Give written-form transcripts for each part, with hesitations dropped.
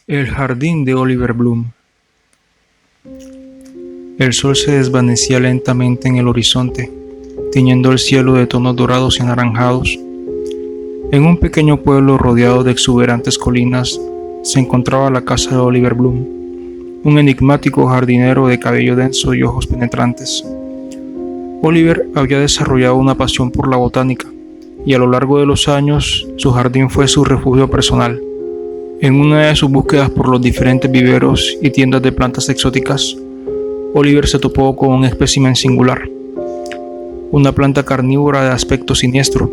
El jardín de Oliver Bloom. El sol se desvanecía lentamente en el horizonte, tiñendo el cielo de tonos dorados y anaranjados. En un pequeño pueblo rodeado de exuberantes colinas se encontraba la casa de Oliver Bloom, un enigmático jardinero de cabello denso y ojos penetrantes. Oliver había desarrollado una pasión por la botánica, y a lo largo de los años su jardín fue su refugio personal. En una de sus búsquedas por los diferentes viveros y tiendas de plantas exóticas, Oliver se topó con un espécimen singular, una planta carnívora de aspecto siniestro.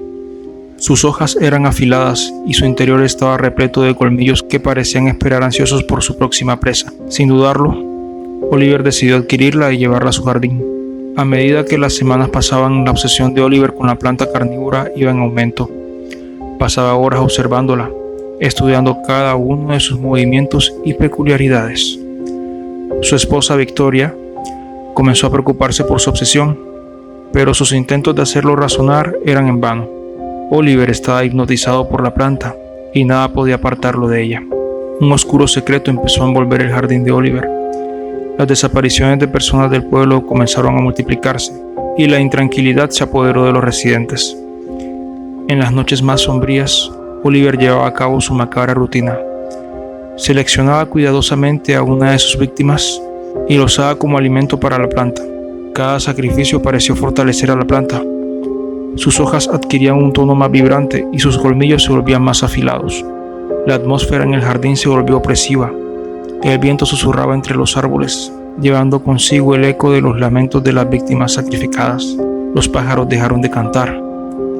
Sus hojas eran afiladas y su interior estaba repleto de colmillos que parecían esperar ansiosos por su próxima presa. Sin dudarlo, Oliver decidió adquirirla y llevarla a su jardín. A medida que las semanas pasaban, la obsesión de Oliver con la planta carnívora iba en aumento. Pasaba horas observándola, estudiando cada uno de sus movimientos y peculiaridades. Su esposa Victoria comenzó a preocuparse por su obsesión, pero sus intentos de hacerlo razonar eran en vano. Oliver estaba hipnotizado por la planta y nada podía apartarlo de ella. Un oscuro secreto empezó a envolver el jardín de Oliver. Las desapariciones de personas del pueblo comenzaron a multiplicarse y la intranquilidad se apoderó de los residentes. En las noches más sombrías, Oliver llevaba a cabo su macabra rutina. Seleccionaba cuidadosamente a una de sus víctimas y lo usaba como alimento para la planta. Cada sacrificio pareció fortalecer a la planta. Sus hojas adquirían un tono más vibrante y sus colmillos se volvían más afilados. La atmósfera en el jardín se volvió opresiva. El viento susurraba entre los árboles, llevando consigo el eco de los lamentos de las víctimas sacrificadas. Los pájaros dejaron de cantar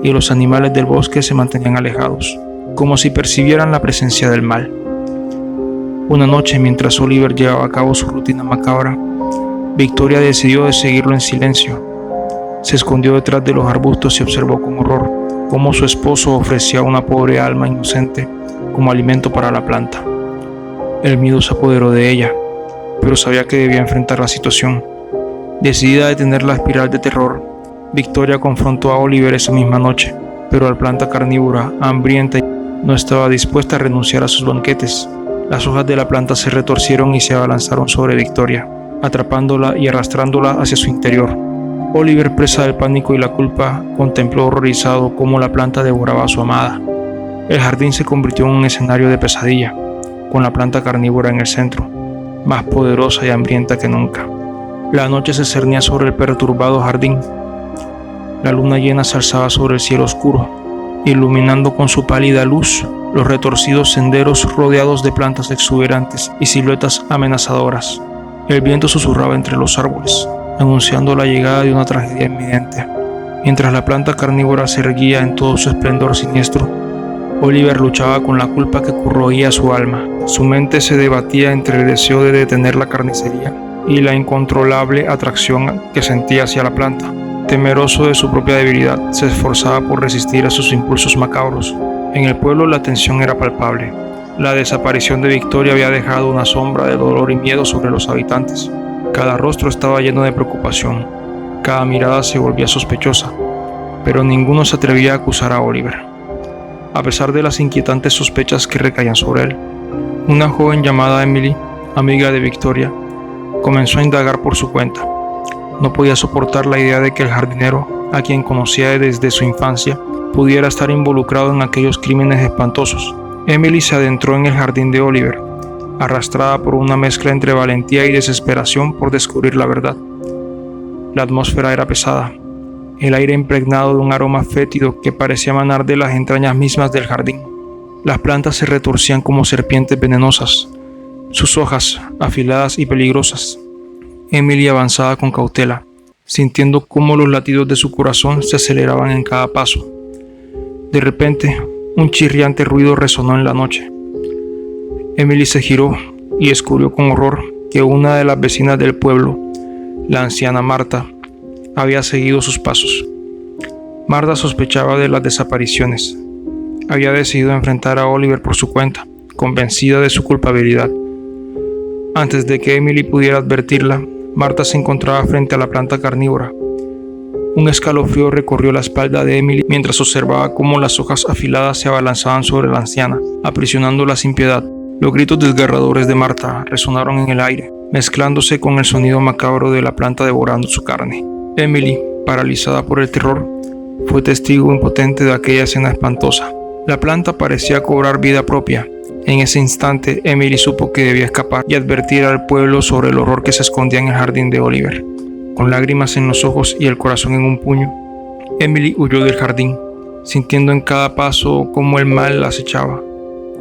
y los animales del bosque se mantenían alejados, como si percibieran la presencia del mal. Una noche, mientras Oliver llevaba a cabo su rutina macabra, Victoria decidió de seguirlo en silencio. Se escondió detrás de los arbustos y observó con horror cómo su esposo ofrecía a una pobre alma inocente como alimento para la planta. El miedo se apoderó de ella, pero sabía que debía enfrentar la situación. Decidida a detener la espiral de terror, Victoria confrontó a Oliver esa misma noche, pero la planta carnívora, hambrienta, no estaba dispuesta a renunciar a sus banquetes. Las hojas de la planta se retorcieron y se abalanzaron sobre Victoria, atrapándola y arrastrándola hacia su interior. Oliver, presa del pánico y la culpa, contempló horrorizado cómo la planta devoraba a su amada. El jardín se convirtió en un escenario de pesadilla, con la planta carnívora en el centro, más poderosa y hambrienta que nunca. La noche se cernía sobre el perturbado jardín. La luna llena se alzaba sobre el cielo oscuro, iluminando con su pálida luz los retorcidos senderos rodeados de plantas exuberantes y siluetas amenazadoras. El viento susurraba entre los árboles, anunciando la llegada de una tragedia inminente. Mientras la planta carnívora se erguía en todo su esplendor siniestro, Oliver luchaba con la culpa que corroía su alma. Su mente se debatía entre el deseo de detener la carnicería y la incontrolable atracción que sentía hacia la planta. Temeroso de su propia debilidad, se esforzaba por resistir a sus impulsos macabros. En el pueblo la tensión era palpable. La desaparición de Victoria había dejado una sombra de dolor y miedo sobre los habitantes. Cada rostro estaba lleno de preocupación. Cada mirada se volvía sospechosa, pero ninguno se atrevía a acusar a Oliver. A pesar de las inquietantes sospechas que recaían sobre él, una joven llamada Emily, amiga de Victoria, comenzó a indagar por su cuenta. No podía soportar la idea de que el jardinero, a quien conocía desde su infancia, pudiera estar involucrado en aquellos crímenes espantosos. Emily se adentró en el jardín de Oliver, arrastrada por una mezcla entre valentía y desesperación por descubrir la verdad. La atmósfera era pesada, el aire impregnado de un aroma fétido que parecía emanar de las entrañas mismas del jardín. Las plantas se retorcían como serpientes venenosas, sus hojas afiladas y peligrosas. Emily avanzaba con cautela, sintiendo cómo los latidos de su corazón se aceleraban en cada paso. De repente, un chirriante ruido resonó en la noche. Emily se giró y descubrió con horror que una de las vecinas del pueblo, la anciana Marta, había seguido sus pasos. Marta sospechaba de las desapariciones. Había decidido enfrentar a Oliver por su cuenta, convencida de su culpabilidad. Antes de que Emily pudiera advertirla, Marta se encontraba frente a la planta carnívora. Un escalofrío recorrió la espalda de Emily mientras observaba cómo las hojas afiladas se abalanzaban sobre la anciana, aprisionándola sin piedad. Los gritos desgarradores de Marta resonaron en el aire, mezclándose con el sonido macabro de la planta devorando su carne. Emily, paralizada por el terror, fue testigo impotente de aquella escena espantosa. La planta parecía cobrar vida propia. En ese instante, Emily supo que debía escapar y advertir al pueblo sobre el horror que se escondía en el jardín de Oliver. Con lágrimas en los ojos y el corazón en un puño, Emily huyó del jardín, sintiendo en cada paso cómo el mal la acechaba.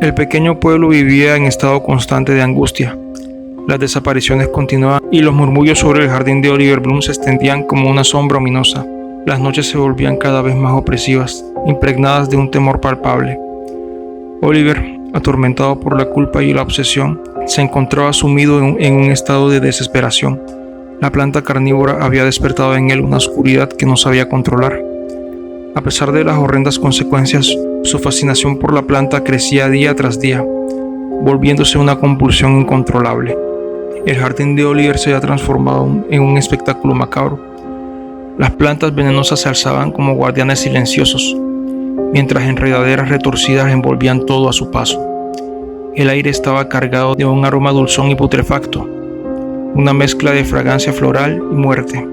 El pequeño pueblo vivía en estado constante de angustia. Las desapariciones continuaban y los murmullos sobre el jardín de Oliver Bloom se extendían como una sombra ominosa. Las noches se volvían cada vez más opresivas, impregnadas de un temor palpable. Oliver, atormentado por la culpa y la obsesión, se encontraba sumido en un estado de desesperación. La planta carnívora había despertado en él una oscuridad que no sabía controlar. A pesar de las horrendas consecuencias, su fascinación por la planta crecía día tras día, volviéndose una compulsión incontrolable. El jardín de Oliver se había transformado en un espectáculo macabro. Las plantas venenosas se alzaban como guardianes silenciosos, mientras enredaderas retorcidas envolvían todo a su paso. El aire estaba cargado de un aroma dulzón y putrefacto, una mezcla de fragancia floral y muerte.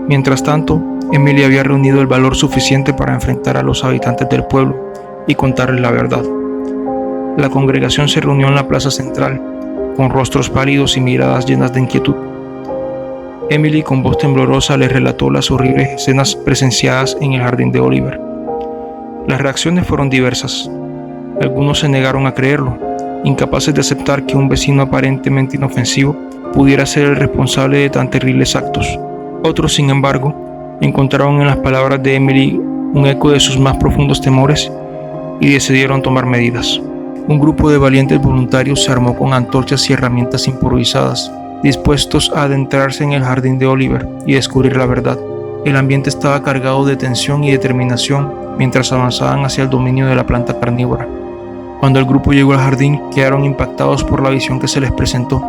Mientras tanto, Emily había reunido el valor suficiente para enfrentar a los habitantes del pueblo y contarles la verdad. La congregación se reunió en la plaza central, con rostros pálidos y miradas llenas de inquietud. Emily, con voz temblorosa, les relató las horribles escenas presenciadas en el jardín de Oliver. Las reacciones fueron diversas. Algunos se negaron a creerlo, incapaces de aceptar que un vecino aparentemente inofensivo pudiera ser el responsable de tan terribles actos. Otros, sin embargo, encontraron en las palabras de Emily un eco de sus más profundos temores y decidieron tomar medidas. Un grupo de valientes voluntarios se armó con antorchas y herramientas improvisadas, dispuestos a adentrarse en el jardín de Oliver y descubrir la verdad. El ambiente estaba cargado de tensión y determinación mientras avanzaban hacia el dominio de la planta carnívora. Cuando el grupo llegó al jardín, quedaron impactados por la visión que se les presentó.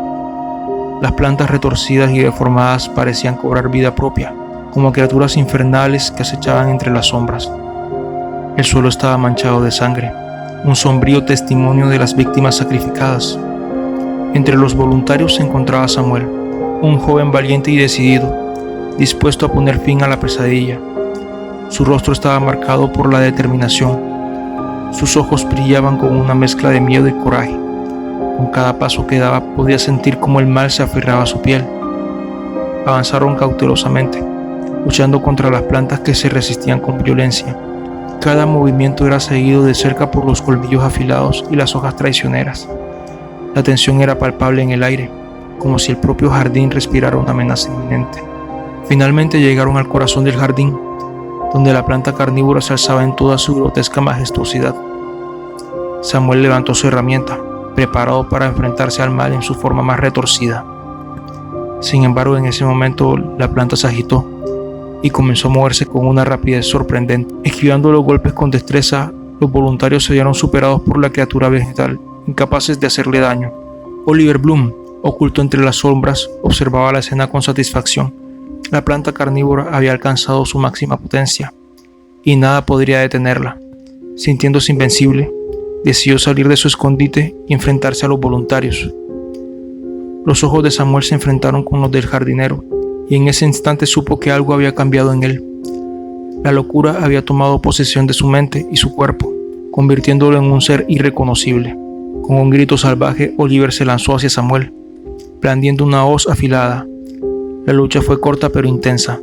Las plantas retorcidas y deformadas parecían cobrar vida propia, como criaturas infernales que acechaban entre las sombras. El suelo estaba manchado de sangre, un sombrío testimonio de las víctimas sacrificadas. Entre los voluntarios se encontraba Samuel, un joven valiente y decidido, dispuesto a poner fin a la pesadilla. Su rostro estaba marcado por la determinación. Sus ojos brillaban con una mezcla de miedo y coraje. Con cada paso que daba podía sentir cómo el mal se aferraba a su piel. Avanzaron cautelosamente, luchando contra las plantas que se resistían con violencia. Cada movimiento era seguido de cerca por los colmillos afilados y las hojas traicioneras. La tensión era palpable en el aire, como si el propio jardín respirara una amenaza inminente. Finalmente llegaron al corazón del jardín, donde la planta carnívora se alzaba en toda su grotesca majestuosidad. Samuel levantó su herramienta, preparado para enfrentarse al mal en su forma más retorcida. Sin embargo, en ese momento la planta se agitó y comenzó a moverse con una rapidez sorprendente. Esquivando los golpes con destreza, los voluntarios se vieron superados por la criatura vegetal, incapaces de hacerle daño. Oliver Bloom, oculto entre las sombras, observaba la escena con satisfacción. La planta carnívora había alcanzado su máxima potencia, y nada podría detenerla. Sintiéndose invencible, decidió salir de su escondite y enfrentarse a los voluntarios. Los ojos de Samuel se enfrentaron con los del jardinero, y en ese instante supo que algo había cambiado en él. La locura había tomado posesión de su mente y su cuerpo, convirtiéndolo en un ser irreconocible. Con un grito salvaje, Oliver se lanzó hacia Samuel, blandiendo una hoz afilada. La lucha fue corta pero intensa,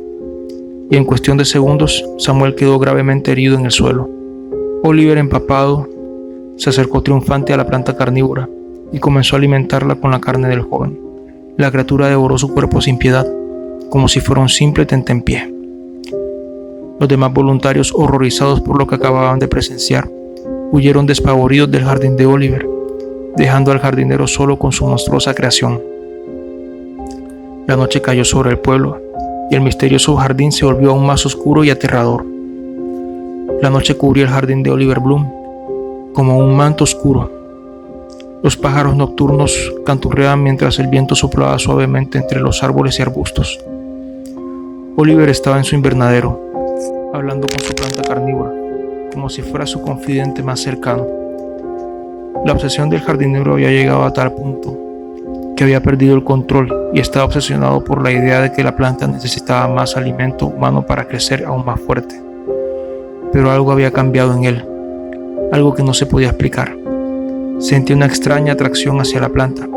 y en cuestión de segundos, Samuel quedó gravemente herido en el suelo. Oliver, empapado, se acercó triunfante a la planta carnívora y comenzó a alimentarla con la carne del joven. La criatura devoró su cuerpo sin piedad, como si fuera un simple tentempié. Los demás voluntarios, horrorizados por lo que acababan de presenciar, huyeron despavoridos del jardín de Oliver, dejando al jardinero solo con su monstruosa creación. La noche cayó sobre el pueblo y el misterioso jardín se volvió aún más oscuro y aterrador. La noche cubrió el jardín de Oliver Bloom como un manto oscuro. Los pájaros nocturnos canturreaban mientras el viento soplaba suavemente entre los árboles y arbustos. Oliver estaba en su invernadero, hablando con su planta carnívora, como si fuera su confidente más cercano. La obsesión del jardinero había llegado a tal punto que había perdido el control y estaba obsesionado por la idea de que la planta necesitaba más alimento humano para crecer aún más fuerte. Pero algo había cambiado en él, algo que no se podía explicar. Sentía una extraña atracción hacia la planta,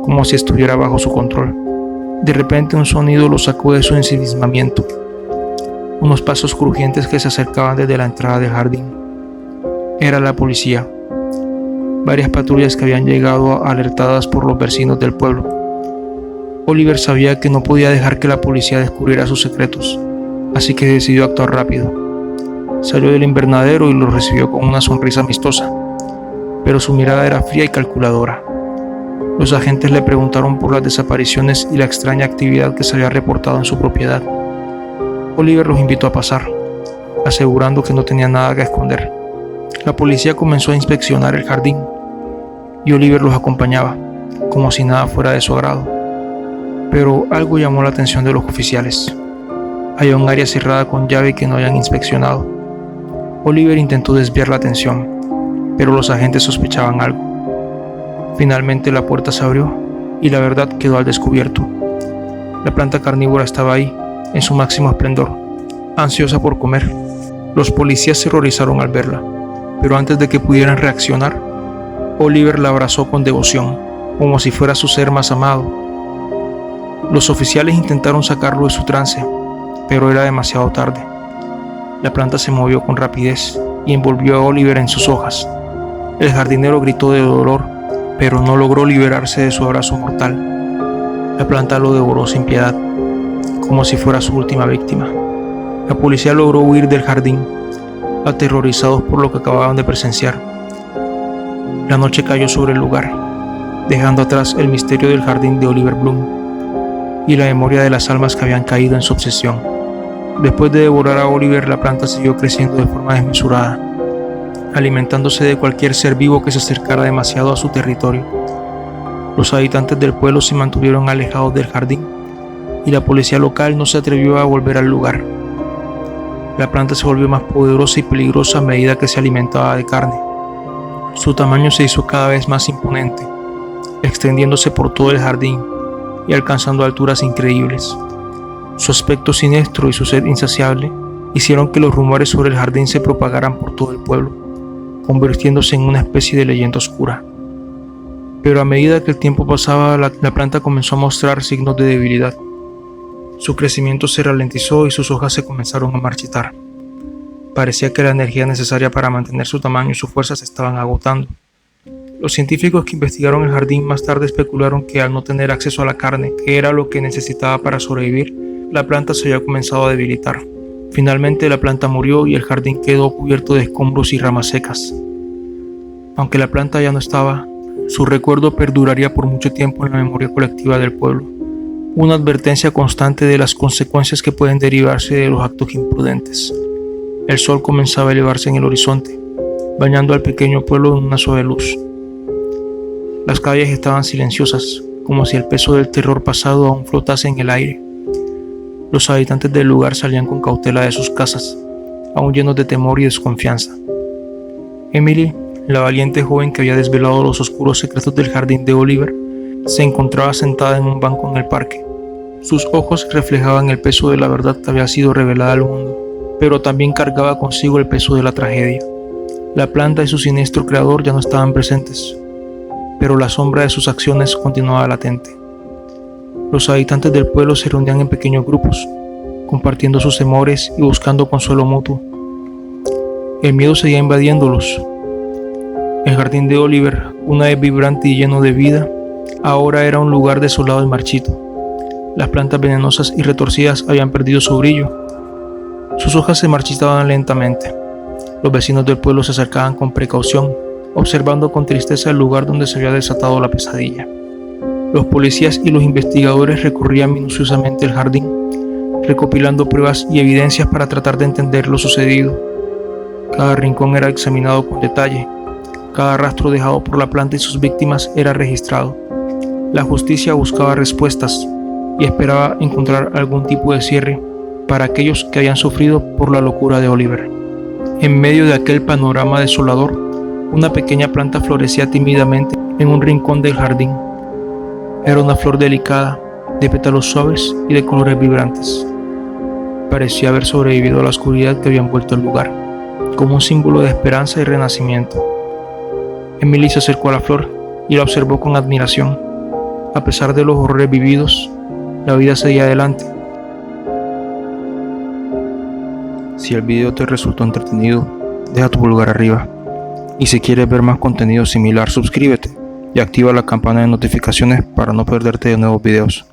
como si estuviera bajo su control. De repente un sonido lo sacó de su ensimismamiento. Unos pasos crujientes que se acercaban desde la entrada del jardín. Era la policía. Varias patrullas que habían llegado alertadas por los vecinos del pueblo. Oliver sabía que no podía dejar que la policía descubriera sus secretos, así que decidió actuar rápido. Salió del invernadero y lo recibió con una sonrisa amistosa, pero su mirada era fría y calculadora. Los agentes le preguntaron por las desapariciones y la extraña actividad que se había reportado en su propiedad. Oliver los invitó a pasar, asegurando que no tenía nada que esconder. La policía comenzó a inspeccionar el jardín y Oliver los acompañaba, como si nada fuera de su agrado. Pero algo llamó la atención de los oficiales. Había un área cerrada con llave que no habían inspeccionado. Oliver intentó desviar la atención, pero los agentes sospechaban algo. Finalmente la puerta se abrió y la verdad quedó al descubierto. La planta carnívora estaba ahí, en su máximo esplendor, ansiosa por comer. Los policías se horrorizaron al verla, pero antes de que pudieran reaccionar, Oliver la abrazó con devoción, como si fuera su ser más amado. Los oficiales intentaron sacarlo de su trance, pero era demasiado tarde. La planta se movió con rapidez y envolvió a Oliver en sus hojas. El jardinero gritó de dolor, pero no logró liberarse de su abrazo mortal. La planta lo devoró sin piedad, como si fuera su última víctima. La policía logró huir del jardín, aterrorizados por lo que acababan de presenciar. La noche cayó sobre el lugar, dejando atrás el misterio del jardín de Oliver Bloom y la memoria de las almas que habían caído en su obsesión. Después de devorar a Oliver, la planta siguió creciendo de forma desmesurada, alimentándose de cualquier ser vivo que se acercara demasiado a su territorio. Los habitantes del pueblo se mantuvieron alejados del jardín y la policía local no se atrevió a volver al lugar. La planta se volvió más poderosa y peligrosa a medida que se alimentaba de carne. Su tamaño se hizo cada vez más imponente, extendiéndose por todo el jardín y alcanzando alturas increíbles. Su aspecto siniestro y su sed insaciable hicieron que los rumores sobre el jardín se propagaran por todo el pueblo, convirtiéndose en una especie de leyenda oscura. Pero a medida que el tiempo pasaba, la planta comenzó a mostrar signos de debilidad. Su crecimiento se ralentizó y sus hojas se comenzaron a marchitar. Parecía que la energía necesaria para mantener su tamaño y su fuerza se estaban agotando. Los científicos que investigaron el jardín más tarde especularon que al no tener acceso a la carne, que era lo que necesitaba para sobrevivir, la planta se había comenzado a debilitar. Finalmente la planta murió y el jardín quedó cubierto de escombros y ramas secas. Aunque la planta ya no estaba, su recuerdo perduraría por mucho tiempo en la memoria colectiva del pueblo, una advertencia constante de las consecuencias que pueden derivarse de los actos imprudentes. El sol comenzaba a elevarse en el horizonte, bañando al pequeño pueblo en una suave luz. Las calles estaban silenciosas, como si el peso del terror pasado aún flotase en el aire. Los habitantes del lugar salían con cautela de sus casas, aún llenos de temor y desconfianza. Emily, la valiente joven que había desvelado los oscuros secretos del jardín de Oliver, se encontraba sentada en un banco en el parque. Sus ojos reflejaban el peso de la verdad que había sido revelada al mundo, pero también cargaba consigo el peso de la tragedia. La planta y su siniestro creador ya no estaban presentes, pero la sombra de sus acciones continuaba latente. Los habitantes del pueblo se reunían en pequeños grupos, compartiendo sus temores y buscando consuelo mutuo. El miedo seguía invadiéndolos. El jardín de Oliver, una vez vibrante y lleno de vida, ahora era un lugar desolado y marchito. Las plantas venenosas y retorcidas habían perdido su brillo. Sus hojas se marchitaban lentamente. Los vecinos del pueblo se acercaban con precaución, observando con tristeza el lugar donde se había desatado la pesadilla. Los policías y los investigadores recorrían minuciosamente el jardín, recopilando pruebas y evidencias para tratar de entender lo sucedido. Cada rincón era examinado con detalle. Cada rastro dejado por la planta y sus víctimas era registrado. La justicia buscaba respuestas y esperaba encontrar algún tipo de cierre para aquellos que habían sufrido por la locura de Oliver. En medio de aquel panorama desolador, Una pequeña planta florecía tímidamente en un rincón del jardín. Era una flor delicada, de pétalos suaves y de colores vibrantes. Parecía haber sobrevivido a la oscuridad que había envuelto el lugar, como un símbolo de esperanza y renacimiento. Emily se acercó a la flor y la observó con admiración. A pesar de los horrores vividos, la vida seguía adelante. Si el video te resultó entretenido, deja tu pulgar arriba. Y si quieres ver más contenido similar, suscríbete y activa la campana de notificaciones para no perderte de nuevos videos.